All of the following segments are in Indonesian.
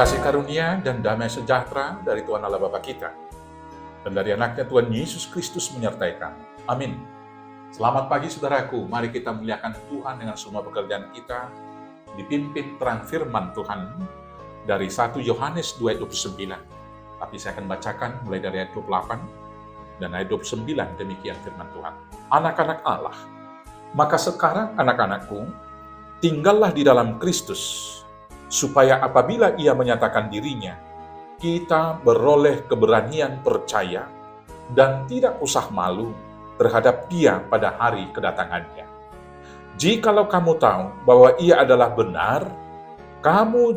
Kasih karunia dan damai sejahtera dari Tuhan Allah Bapa kita dan dari anaknya Tuhan Yesus Kristus menyertai kami. Amin. Selamat pagi saudaraku, mari kita muliakan Tuhan dengan semua pekerjaan kita, dipimpin terang firman Tuhan dari 1 Yohanes 2 ayat 29. Tapi saya akan bacakan mulai dari ayat 28 dan ayat 29, demikian firman Tuhan. Anak-anak Allah, maka sekarang anak-anakku, tinggallah di dalam Kristus, supaya apabila ia menyatakan dirinya, kita beroleh keberanian percaya dan tidak usah malu terhadap dia pada hari kedatangannya. Jikalau kamu tahu bahwa ia adalah benar, kamu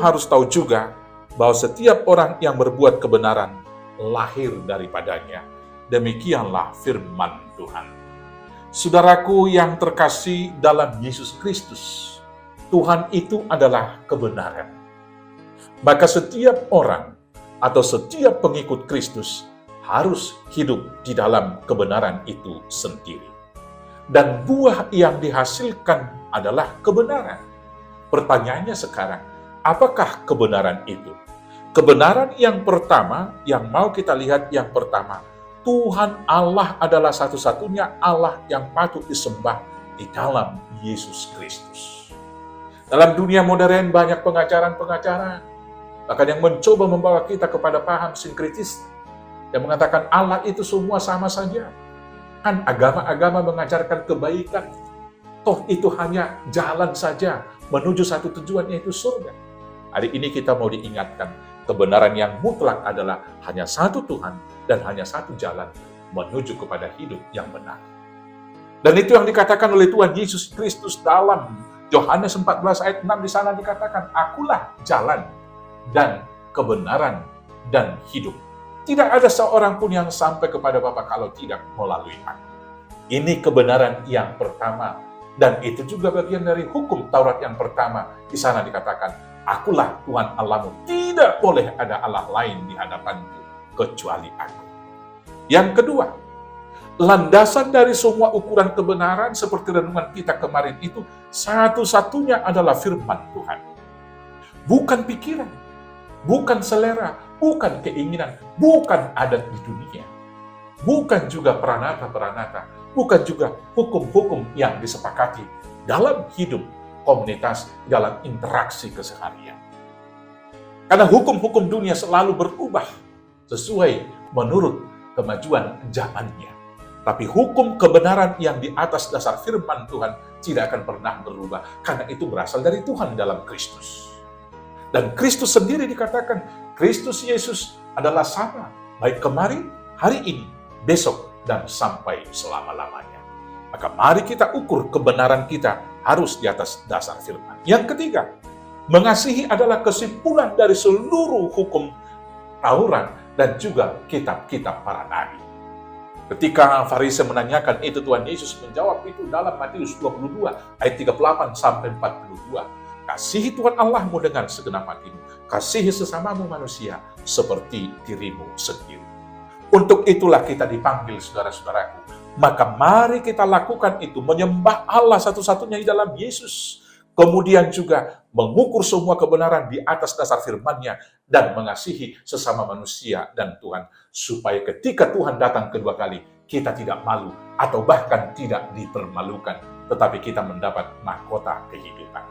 harus tahu juga bahwa setiap orang yang berbuat kebenaran lahir daripadanya. Demikianlah firman Tuhan. Saudaraku yang terkasih dalam Yesus Kristus, Tuhan itu adalah kebenaran. Maka setiap orang atau setiap pengikut Kristus harus hidup di dalam kebenaran itu sendiri. Dan buah yang dihasilkan adalah kebenaran. Pertanyaannya sekarang, apakah kebenaran itu? Kebenaran yang pertama, yang mau kita lihat yang pertama, Tuhan Allah adalah satu-satunya Allah yang patut disembah di dalam Yesus Kristus. Dalam dunia modern banyak pengajaran-pengajaran, bahkan yang mencoba membawa kita kepada paham sinkritis, yang mengatakan Allah itu semua sama saja. Kan agama-agama mengajarkan kebaikan, toh itu hanya jalan saja menuju satu tujuan, yaitu surga. Hari ini kita mau diingatkan, kebenaran yang mutlak adalah hanya satu Tuhan dan hanya satu jalan menuju kepada hidup yang benar. Dan itu yang dikatakan oleh Tuhan Yesus Kristus dalam Yohanes 14 ayat 6, di sana dikatakan, akulah jalan dan kebenaran dan hidup. Tidak ada seorang pun yang sampai kepada Bapa kalau tidak melalui aku. Ini kebenaran yang pertama. Dan itu juga bagian dari hukum Taurat yang pertama. Di sana dikatakan, akulah Tuhan Allahmu. Tidak boleh ada Allah lain di hadapanku kecuali aku. Yang kedua, landasan dari semua ukuran kebenaran seperti renungan kita kemarin itu, satu-satunya adalah firman Tuhan. Bukan pikiran, bukan selera, bukan keinginan, bukan adat di dunia. Bukan juga peranata-peranata, bukan juga hukum-hukum yang disepakati dalam hidup komunitas, dalam interaksi keseharian. Karena hukum-hukum dunia selalu berubah sesuai menurut kemajuan zamannya. Tapi hukum kebenaran yang di atas dasar firman Tuhan tidak akan pernah berubah. Karena itu berasal dari Tuhan dalam Kristus. Dan Kristus sendiri dikatakan, Kristus Yesus adalah sama. Baik kemarin, hari ini, besok, dan sampai selama-lamanya. Maka mari kita ukur kebenaran kita harus di atas dasar firman. Yang ketiga, mengasihi adalah kesimpulan dari seluruh hukum Taurat dan juga kitab-kitab para nabi. Ketika Farisi menanyakan itu, Tuhan Yesus menjawab itu dalam Matius 22 ayat 38 sampai 42. Kasihi Tuhan Allahmu dengan segenap hatimu, kasihi sesamamu manusia seperti dirimu sendiri. Untuk itulah kita dipanggil, saudara-saudaraku. Maka mari kita lakukan itu, menyembah Allah satu-satunya di dalam Yesus. Kemudian juga mengukur semua kebenaran di atas dasar firman-Nya dan mengasihi sesama manusia dan Tuhan. Supaya ketika Tuhan datang kedua kali, kita tidak malu atau bahkan tidak dipermalukan, tetapi kita mendapat mahkota kehidupan.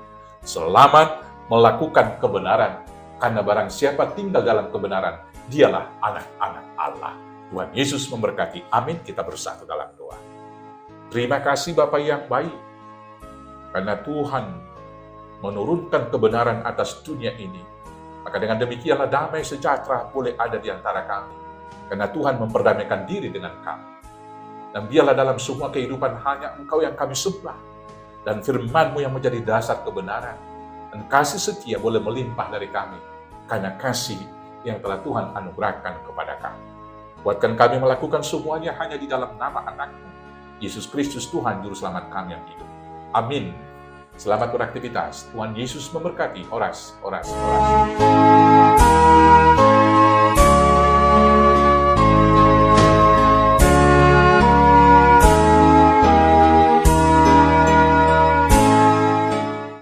Selamat melakukan kebenaran, karena barang siapa tinggal dalam kebenaran, dialah anak-anak Allah. Tuhan Yesus memberkati. Amin. Kita bersatu dalam doa. Terima kasih Bapa yang baik, karena Tuhan menurunkan kebenaran atas dunia ini. Maka dengan demikianlah damai sejahtera boleh ada di antara kami. Karena Tuhan memperdamaikan diri dengan kami. Dan biarlah dalam semua kehidupan hanya Engkau yang kami sembah. Dan firman-Mu yang menjadi dasar kebenaran. Dan kasih setia boleh melimpah dari kami. Karena kasih yang telah Tuhan anugerahkan kepada kami. Buatkan kami melakukan semuanya hanya di dalam nama anak-Mu, Yesus Kristus Tuhan Juru Selamat kami yang hidup. Amin. Selamat beraktivitas. Tuhan Yesus memberkati. Oras, oras, oras.